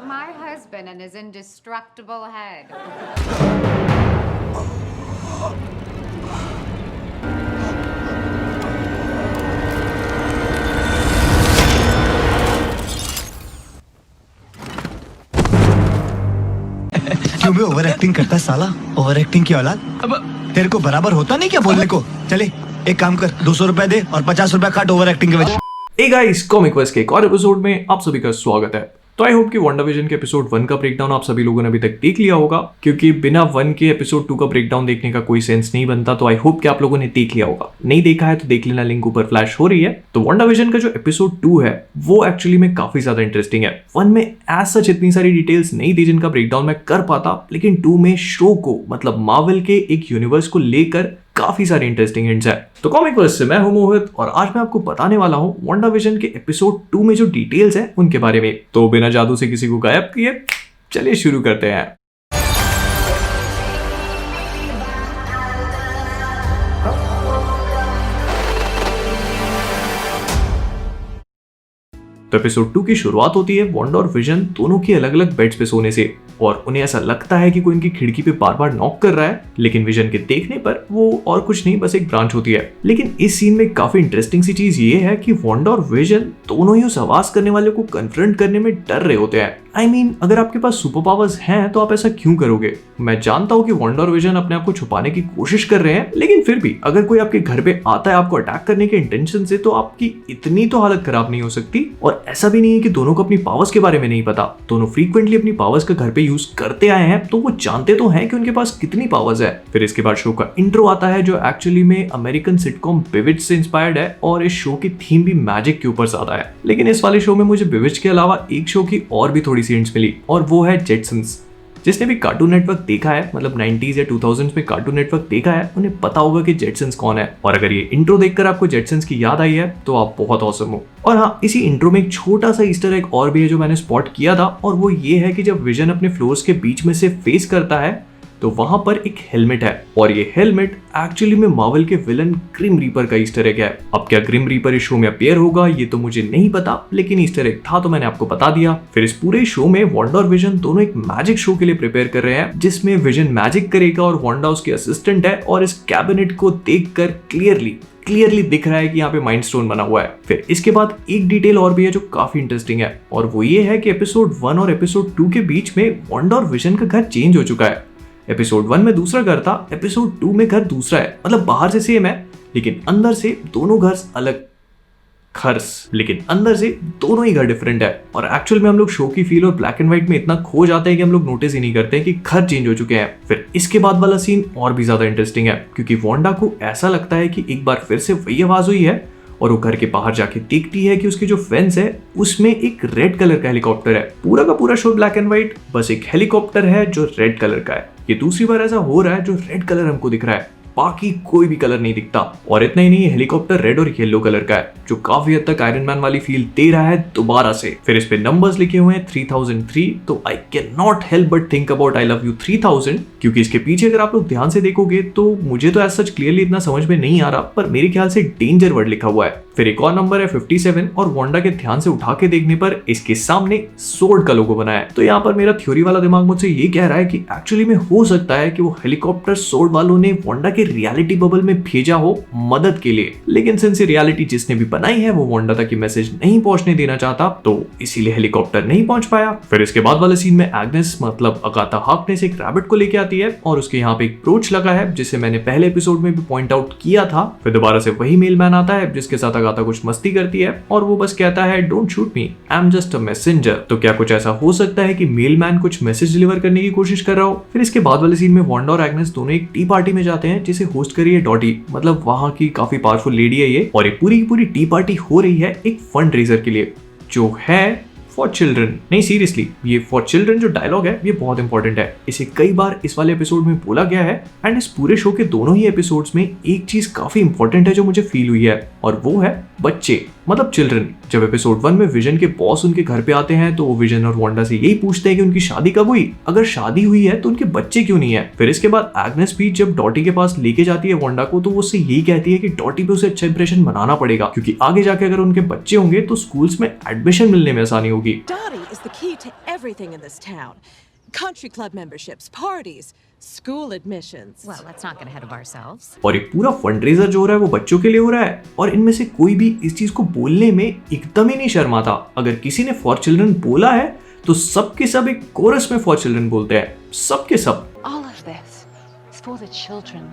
My husband and his indestructible head. क्यों भी over acting करता है साला? ओवर एक्टिंग की औलाद। अब तेरे को बराबर होता नहीं क्या बोलने को? चले एक काम कर, 200 रुपए दे और 50 रुपए काट ओवर एक्टिंग के वजह। हे गाइस, कॉमिक क्वेस्ट के एक और एपिसोड में आप सभी का स्वागत है। तो आई होप कि WandaVision के एपिसोड 1 का ब्रेकडाउन आप सभी लोगों ने अभी तक देख लिया होगा, क्योंकि बिना 1 के एपिसोड 2 का ब्रेकडाउन देखने का कोई सेंस नहीं बनता। तो आई होप कि आप लोगों ने देख लिया होगा। नहीं देखा है तो देख लेना, लिंक ऊपर फ्लैश हो रही है। तो WandaVision का जो एपिसोड 2 है वो एक्चुअली में काफी ज्यादा इंटरेस्टिंग है। 1 में एज सच इतनी सारी डिटेल्स नहीं थी जिनका ब्रेकडाउन मैं कर पाता, लेकिन 2 में शो को मतलब मार्वल के एक यूनिवर्स को लेकर काफी सारे इंटरेस्टिंग हिंट्स है। तो कॉमिक वर्स से मैं हूं मोहित और आज मैं आपको बताने वाला हूं WandaVision के एपिसोड 2 में जो डिटेल्स हैं उनके बारे में। तो बिना जादू से किसी को गायब किए चलिए शुरू करते हैं। तो एपिसोड 2 की शुरुआत होती है वांडा और विजन दोनों की अलग अलग बेड्स पे सोने से, और उन्हें ऐसा लगता है कि कोई उनकी खिड़की पे बार बार नॉक कर रहा है, लेकिन विजन के देखने पर वो और कुछ नहीं बस एक ब्रांच होती है। लेकिन इस सीन में काफी इंटरेस्टिंग सी चीज ये है कि वांडा और विजन दोनों ही उस आवाज करने वाले को कन्फ्रंट करने में डर रहे होते हैं। आई मीन अगर आपके पास सुपर पावर्स हैं तो आप ऐसा क्यों करोगे? मैं जानता हूँ कि वांडा और विजन अपने आप को छुपाने की कोशिश कर रहे हैं, लेकिन फिर भी अगर कोई आपके घर पे आता है आपको अटैक करने के इंटेंशन से, तो आपकी इतनी तो हालत खराब नहीं हो सकती। और ऐसा भी नहीं है कि दोनों को अपनी पावर्स के बारे में नहीं पता। दोनों फ्रीक्वेंटली अपनी पावर्स का घर पे यूज करते आए हैं, तो वो जानते तो हैं कि उनके पास कितनी पावर्स है। फिर इसके बाद शो का इंट्रो आता है जो एक्चुअली में अमेरिकन सिटकॉम बिविच से इंस्पायर्ड है, और इस शो की थीम भी मैजिक के ऊपर ज्यादा है। लेकिन इस वाले शो में मुझे बिविच के अलावा एक शो की और भी थोड़ी सी हिंट्स मिली, और वो है जेटसन्स। जिसने भी कार्टून नेटवर्क देखा है, मतलब 90s या 2000s में कार्टून नेटवर्क देखा है, उन्हें पता होगा कि जेटसन्स कौन है। और अगर ये इंट्रो देखकर आपको जेटसन्स की याद आई है तो आप बहुत ऑसम हो। और हाँ, इसी इंट्रो में एक छोटा सा ईस्टर एग और भी है जो मैंने स्पॉट किया था, और वो ये है कि जब विजन अपने फ्लोर्स के बीच में से फेस करता है तो वहां पर एक हेलमेट है, और ये हेलमेट एक्चुअली में मार्वल के विलन ग्रिम रीपर का ईस्टर एग है। अब क्या ग्रिम रीपर इस शो में अपीयर होगा ये तो मुझे नहीं पता, लेकिन ईस्टर एग था तो मैंने आपको बता दिया। फिर इस पूरे शो में वांडा और विजन दोनों एक मैजिक शो के लिए प्रिपेयर कर रहे हैं, जिसमें विजन मैजिक करेगा और वांडा उसके असिस्टेंट है, और इस कैबिनेट को देखकर क्लियरली दिख रहा है कि यहाँ पे माइंड स्टोन बना हुआ है। फिर इसके बाद एक डिटेल और भी है जो काफी इंटरेस्टिंग है, और वो ये है कि एपिसोड 1 और एपिसोड 2 के बीच में वांडा और विजन का घर चेंज हो चुका है। एपिसोड 1 में दूसरा घर था, एपिसोड 2 में घर दूसरा है। मतलब बाहर से सेम है लेकिन अंदर से दोनों घर अलग, लेकिन अंदर से दोनों ही घर डिफरेंट है। और एक्चुअल में हम लोग शो की फील और ब्लैक एंड व्हाइट में इतना खो जाते हैं कि हम लोग नोटिस ही नहीं करते हैं कि घर चेंज हो चुके हैं। फिर इसके बाद वाला सीन और भी ज्यादा इंटरेस्टिंग है, क्योंकि वांडा को ऐसा लगता है कि एक बार फिर से वही आवाज हुई है, और वो घर के बाहर जाके देखती है कि उसकी जो फेंस है उसमें एक रेड कलर का हेलीकॉप्टर है। पूरा का पूरा शो ब्लैक एंड व्हाइट, बस एक हेलीकॉप्टर है जो रेड कलर का है। ये दूसरी बार ऐसा हो रहा है जो रेड कलर हमको दिख रहा है, बाकी कोई भी कलर नहीं दिखता। और इतना ही नहीं, हेलीकॉप्टर रेड और येलो कलर का है, जो काफी हद तक आयरन मैन वाली फील दे रहा है दोबारा से। फिर इस पे नंबर्स लिखे हुए हैं 3003, तो I can not help but think about I love you 3000, क्योंकि इसके पीछे अगर आप लोग ध्यान से देखोगे तो मुझे तो ऐसा सच क्लियरली इतना समझ में नहीं आ रहा, पर मेरे ख्याल से डेंजर वर्ड लिखा हुआ है। फिर एक और नंबर है 57, और वांडा के ध्यान से उठा के देखने पर इसके सामने सोर्ड का लोगो बना है। तो यहाँ पर मेरा थ्योरी वाला दिमाग मुझसे ये कह रहा है कि एक्चुअली में हो सकता है कि वो हेलीकॉप्टर सोर्ड वालों ने वांडा के रियलिटी बबल में भेजा हो मदद के लिए, लेकिन सिंस रियलिटी जिसने भी बनाई है वो वांडा तक ये मैसेज नहीं पहुंचने देना चाहता, तो इसीलिए हेलीकॉप्टर नहीं पहुंच पाया। फिर इसके बाद वाले सीन में एग्नेस मतलब अगाथा हार्कनेस एक रैबिट को लेके आती है, और उसके यहाँ पे एक ब्रोच लगा है जिसे मैंने पहले एपिसोड में भी पॉइंट आउट किया था। फिर दोबारा से वही मेलमैन आता है जिसके साथ अगाथा कुछ मस्ती करती है, और वो बस कहता है don't shoot me, I am just a messenger. तो क्या कुछ ऐसा हो सकता है कि मेलमैन कुछ मैसेज डिलीवर करने की कोशिश कर रहा हो? फिर इसके बाद वाले सीन में वांडा और एग्नेस दोनों एक टी पार्टी में जाते हैं जिसे होस्ट करी है डॉटी, मतलब वहां की काफी पावरफुल लेडी है ये, और ये पूरी की पूरी टी पार्टी हो रही है एक फंड रेजर के लिए जो है फॉर चिल्ड्रन। नहीं सीरियसली, ये फॉर चिल्ड्रन जो डायलॉग है ये बहुत इंपॉर्टेंट है, इसे कई बार इस वाले एपिसोड में बोला गया है। एंड इस पूरे शो के दोनों ही एपिसोड्स में एक चीज काफी इंपॉर्टेंट है जो मुझे फील हुई है, और वो है बच्चे, मतलब चिल्ड्रन। जब एपिसोड 1 में विजन के बॉस उनके घर पे आते हैं तो वो विजन और वांडा से यही पूछते हैं कि उनकी शादी कब हुई, अगर शादी हुई है तो उनके बच्चे क्यों नहीं है। फिर इसके बाद एग्नेस पीच जब डॉटी के पास लेके जाती है वांडा को, तो वो उससे यही कहती है कि डॉटी पे उसे अच्छा इंप्रेशन बनाना पड़ेगा, क्योंकि आगे जाके अगर उनके बच्चे होंगे तो स्कूल्स में एडमिशन मिलने में आसानी होगी। Dottie is the key to everything in this town. Country club memberships, parties, school admissions. Well, let's not get ahead of ourselves. और ये पूरा फंडरेजर जो हो रहा है वो बच्चों के लिए हो रहा है, और इनमें से कोई भी इस चीज को बोलने में एकदम ही नहीं शर्माता। अगर किसी ने फॉर चिल्ड्रन बोला है तो सबके सब एक कोरस में फॉर चिल्ड्रन बोलते हैं, सबके सब। All of this is for the children.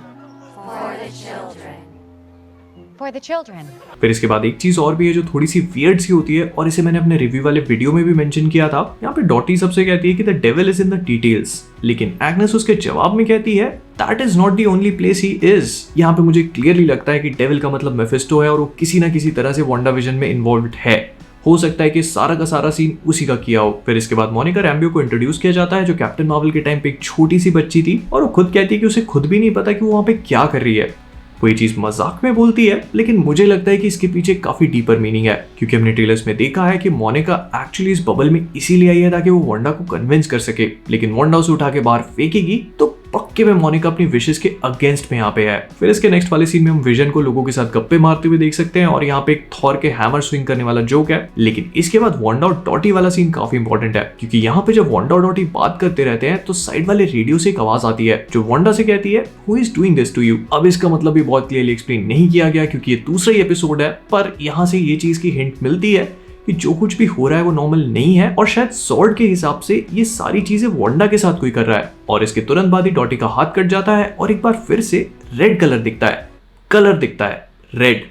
For the children. फिर इसके बाद एक चीज और भी है जो थोड़ी सी वियर्ड सी होती है, और इसे मैंने अपने रिव्यू वाले वीडियो में भी मेंशन किया था। यहाँ पे डॉटी सबसे कहती है कि the devil is in the details, लेकिन एग्नेस उसके जवाब में कहती है that is not the only place he is. यहाँ पे मुझे क्लियरली लगता है कि डेविल का मतलब मेफिस्टो है और वो किसी ना किसी तरह से वांडा विजन में इन्वॉल्व्ड है। हो सकता है कि सारा का सारा सीन उसी का किया हो। फिर इसके बाद मोनिका रैम्बियो को इंट्रोड्यूस किया जाता है, जो कैप्टन मार्वल के टाइम पे एक छोटी सी बच्ची थी, और वो खुद कहती है कि उसे खुद भी नहीं पता कि वो वहाँ पे क्या कर रही है। वो ये चीज मजाक में बोलती है, लेकिन मुझे लगता है कि इसके पीछे काफी डीपर मीनिंग है, क्योंकि हमने ट्रेलर्स में देखा है कि मोनिका एक्चुअली इस बबल में इसीलिए आई है ताकि वो वांडा को कन्विंस कर सके, लेकिन वांडा उसे उठा के बाहर फेंकेगी तो पक्के में मोनिका अपनी विशेस के अगेंस्ट में यहाँ पे है। फिर इसके नेक्स्ट वाले सीन में हम विजन को लोगों के साथ गप्पे मारते हुए देख सकते हैं, और यहाँ पे एक थॉर के हैमर स्विंग करने वाला जोक है। लेकिन इसके बाद वांडा और डॉटी वाला सीन काफी इंपॉर्टेंट है, क्योंकि यहाँ पे जब वांडा और डॉटी बात करते रहते हैं तो साइड वाले रेडियो से एक आवाज आती है जो वांडा से कहती है who is doing this to you. अब इसका मतलब भी बहुत क्लियरली एक्सप्लेन नहीं किया गया, क्योंकि ये दूसरा ही एपिसोड है, पर यहाँ से ये चीज की हिंट मिलती है कि जो कुछ भी हो रहा है वो नॉर्मल नहीं है, और शायद सॉर्ड के हिसाब से ये सारी चीजें वांडा के साथ कोई कर रहा है। और इसके तुरंत बाद ही डॉटी का हाथ कट जाता है और एक बार फिर से रेड कलर दिखता है रेड,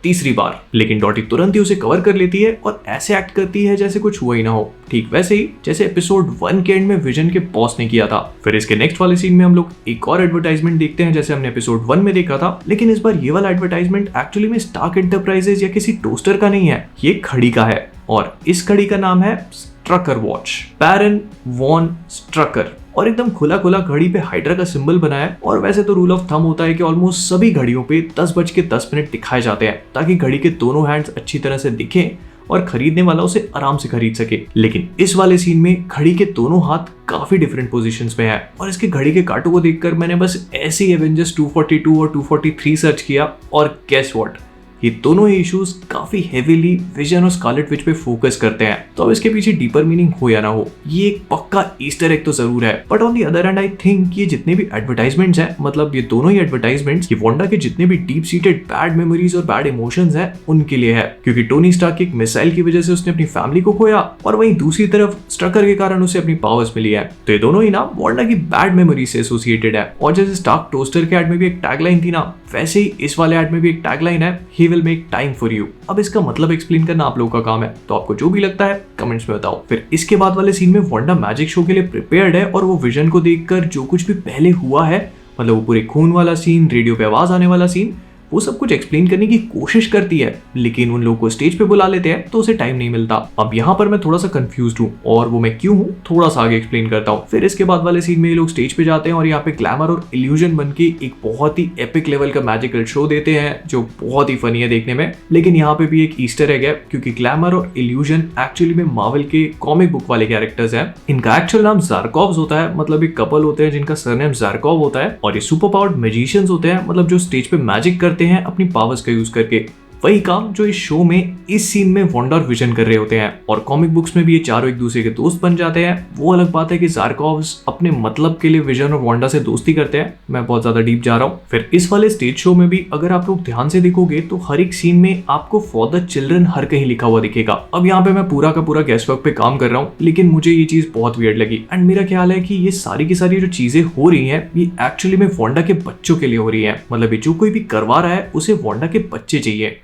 तीसरी बार। लेकिन डॉटी तुरंत ही उसे कवर कर लेती है और ऐसे एक्ट करती है जैसे कुछ हुआ ही ना हो, ठीक वैसे ही जैसे एपिसोड 1 के एंड में विजन के बॉस ने किया था। फिर इसके नेक्स्ट वाले सीन में हम लोग एक और एडवर्टाइजमेंट देखते हैं जैसे हमने एपिसोड 1 में देखा था, लेकिन इस बार ये वाला एडवर्टाइजमेंट एक्चुअली में स्टार्क एंटरप्राइजेज या किसी टोस्टर का नहीं है, ये घड़ी का है, और इस घड़ी का नाम है स्ट्रकर वॉच, बैरन वॉन स्ट्रकर। और एकदम खुला खुला घड़ी पे हाइड्रा का सिंबल बना है, और वैसे तो रूल ऑफ थंब होता है कि ऑलमोस्ट सभी घड़ियों पे 10:10 दिखाए जाते हैं ताकि घड़ी के दोनों हैंड्स अच्छी तरह से दिखें और खरीदने वाला उसे आराम से खरीद सके। लेकिन इस वाले सीन में घड़ी के दोनों हाथ काफी डिफरेंट पोजीशंस में है, और इसके घड़ी के कांटों को देखकर मैंने बस ऐसे ही एवेंजर्स 242 और 243 सर्च किया, और गेस व्हाट, ये दोनों ही इश्यूज काफी हेवीली विजन और स्कारलेट विच पे फोकस करते हैं। तो अब इसके पीछे डीपर मीनिंग हो या ना हो, ये एक पक्का ईस्टर एग तो जरूर है। But on the other hand I think ये जितने भी एडवर्टाइजमेंट्स हैं, मतलब ये दोनों ही एडवर्टाइजमेंट्स ये वांडा के जितने भी डीप सीटेड बैड मेमोरीज और बैड इमोशंस हैं उनके लिए है, क्योंकि टोनी स्टार्क की एक मिसाइल की वजह से उसने अपनी फैमिली को खोया, और वहीं दूसरी तरफ स्ट्रकर के कारण उसे अपनी पावर्स मिली है। तो ये दोनों ही ना वांडा की बैड मेमोरी से एसोसिएटेड है। और जैसे स्टार्क टोस्टर के एड में भी एक टैगलाइन थी ना, वैसे ही इस वाले एड में भी एक टैगलाइन है, he will make time for you. अब इसका मतलब एक्सप्लेन करना आप लोगों का काम है, तो आपको जो भी लगता है कमेंट्स में बताओ। फिर इसके बाद वाले सीन में वांडा मैजिक शो के लिए प्रिपेयर्ड है, और वो विजन को देखकर जो कुछ भी पहले हुआ है, मतलब वो पूरे खून वाला सीन, रेडियो पे आवाज आने वाला सीन, वो सब कुछ एक्सप्लेन करने की कोशिश करती है, लेकिन उन लोगों को स्टेज पे बुला लेते हैं तो उसे टाइम नहीं मिलता। अब यहाँ पर मैं थोड़ा सा कंफ्यूज्ड हूँ, और वो मैं क्यों हूँ थोड़ा सा आगे एक्सप्लेन करता हूँ। फिर इसके बाद वाले सीन में ये लोग स्टेज पे जाते हैं और यहाँ पे ग्लैमर और इल्यूजन बन के एक बहुत ही एपिक लेवल का मैजिकल शो देते हैं जो बहुत ही फनी है देखने में। लेकिन यहाँ पे भी एक ईस्टर एग है, क्योंकि ग्लैमर और इल्यूजन एक्चुअली में मार्वल के कॉमिक बुक वाले कैरेक्टर्स हैं। इनका एक्चुअल नाम ज़ारकोव्स होता है, मतलब एक कपल होते हैं जिनका सरनेम ज़ारकोव होता है, और ये सुपर पावर्ड मैजिशियंस होते हैं, मतलब जो स्टेज पे मैजिक करते हैं अपनी पावर्स का यूज करके। वही काम जो इस शो में इस सीन में वांडा और विजन कर रहे होते हैं, और कॉमिक बुक्स में भी ये चारों एक दूसरे के दोस्त बन जाते हैं। वो अलग बात है कि ज़ारकोव्स अपने मतलब के लिए विजन और वांडा से दोस्ती करते हैं। मैं बहुत ज्यादा डीप जा रहा हूँ। फिर इस वाले स्टेज शो में भी अगर आप लोग ध्यान से देखोगे तो हर एक सीन में आपको फॉर द चिल्ड्रन हर कहीं लिखा हुआ दिखेगा। अब यहाँ पे मैं पूरा का पूरा गेस्ट वर्क पे काम कर रहा हूँ, लेकिन मुझे ये चीज बहुत वियर्ड लगी, एंड मेरा ख्याल है कि ये सारी की सारी जो चीजें हो रही हैं ये एक्चुअली में वांडा के बच्चों के लिए हो रही है। मतलब ये जो कोई भी करवा रहा है उसे वांडा के बच्चे चाहिए,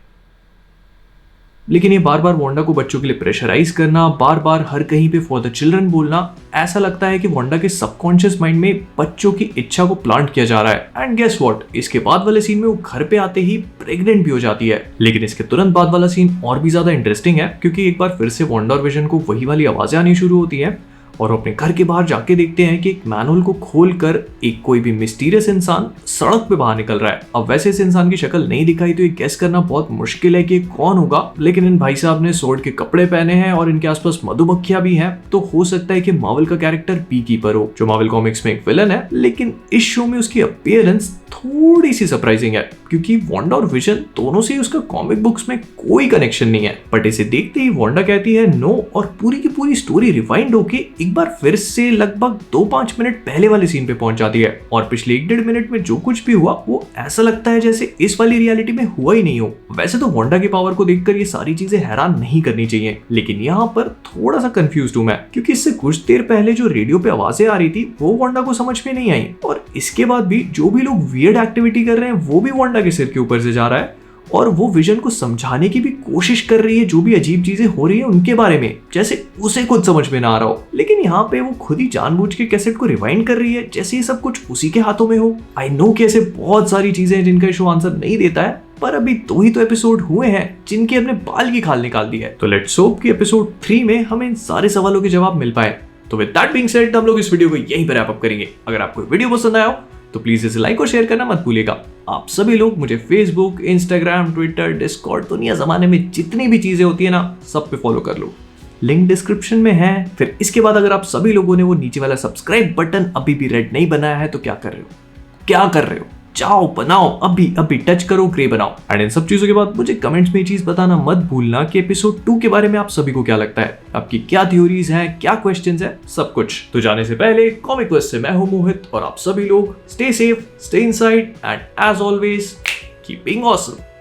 लेकिन ये बार बार वांडा को बच्चों के लिए प्रेशराइज करना, बार बार हर कहीं पे फॉर द चिल्ड्रन बोलना, ऐसा लगता है कि वांडा के सबकॉन्शियस माइंड में बच्चों की इच्छा को प्लांट किया जा रहा है। एंड गेस व्हाट, इसके बाद वाले सीन में वो घर पे आते ही प्रेग्नेंट भी हो जाती है। लेकिन इसके तुरंत बाद वाला सीन और भी ज्यादा इंटरेस्टिंग है, क्योंकि एक बार फिर से वांडा और विजन को वही वाली आवाजें आनी शुरू होती है, और अपने घर के बाहर जाके देखते हैं कि एक मैनुअल को खोलकर एक कोई भी मिस्टीरियस इंसान सड़क पे बाहर निकल रहा है। अब वैसे इस इंसान की शक्ल नहीं दिखाई तो ये गेस करना बहुत मुश्किल है कि कौन होगा, लेकिन इन भाई साहब ने सोर्ड के कपड़े पहने हैं और इनके आसपास मधुमक्खियां भी हैं, तो हो सकता है कि मार्वल का कैरेक्टर बी कीपर हो, जो मार्वल कॉमिक्स में एक विलन है, लेकिन इस शो में उसकी अपीयरेंस थोड़ी सी सरप्राइजिंग है क्योंकि वांडा और विजन दोनों से उसका कॉमिक बुक्स में कोई कनेक्शन नहीं है। बट इसे देखते ही वांडा कहती है नो और पूरी की पूरी स्टोरी रिवाइंड होके एक बार फिर से लगभग 2-5 मिनट पहले वाले सीन पे पहुंच जाती है और पिछले 1-1.5 मिनट में जो कुछ भी हुआ वो ऐसा लगता है जैसे इस वाली रियलिटी में हुआ ही नहीं हो। वैसे तो वांडा की पावर को देखकर ये सारी चीजें हैरान नहीं करनी चाहिए, लेकिन यहाँ पर थोड़ा सा कंफ्यूज हूं मैं क्योंकि इससे कुछ देर पहले जो रेडियो पे आवाजें आ रही थी वो वांडा को समझ में नहीं आई और इसके बाद भी जो भी लोग वियर्ड एक्टिविटी कर रहे हैं वो भी वांडा के सिर के ऊपर से जा रहा है और वो विजन को समझाने की भी कोशिश कर रही है जो भी अजीब चीजें हो रही है उनके बारे में, जैसे उसे खुद समझ में ना आ रहा हो। लेकिन यहाँ पे वो खुद ही जानबूझ के कैसेट को रिवाइंड कर रही है जैसे ये सब कुछ उसी के हाथों में हो। आई नो कि ऐसे बहुत सारी चीजें हैं जिनका शो आंसर नहीं देता है, पर अभी 2 ही तो एपिसोड हुए हैं जिनकी अपने बाल की खाल निकाल दी है। तो लेट्स होप कि एपिसोड 3 में हमें इन सारे सवालों के जवाब मिल पाए। तो विद दैट बीइंग सेड हम लोग इस वीडियो को यहीं पर रैप अप करेंगे। अगर आपको वीडियो पसंद आया हो तो प्लीज इसे लाइक और शेयर करना मत भूलिएगा। आप सभी लोग मुझे फेसबुक, इंस्टाग्राम, ट्विटर, डिस्कॉर्ड, दुनिया जमाने में जितनी भी चीजें होती है ना सब पे फॉलो कर लो, लिंक डिस्क्रिप्शन में है। फिर इसके बाद अगर आप सभी लोगों ने वो नीचे वाला सब्सक्राइब बटन अभी भी रेड नहीं बनाया है तो क्या कर रहे हो, जाओ बनाओ, अभी टच करो, ग्रे बनाओ। एंड इन सब चीजों के बाद मुझे कमेंट्स में ये चीज बताना मत भूलना कि एपिसोड 2 के बारे में आप सभी को क्या लगता है, आपकी क्या थ्योरीज हैं, क्या क्वेश्चंस हैं, सब कुछ। तो जाने से पहले कॉमिक क्वेस्ट से मैं हूं मोहित और आप सभी लोग stay safe, stay inside and as always keeping awesome.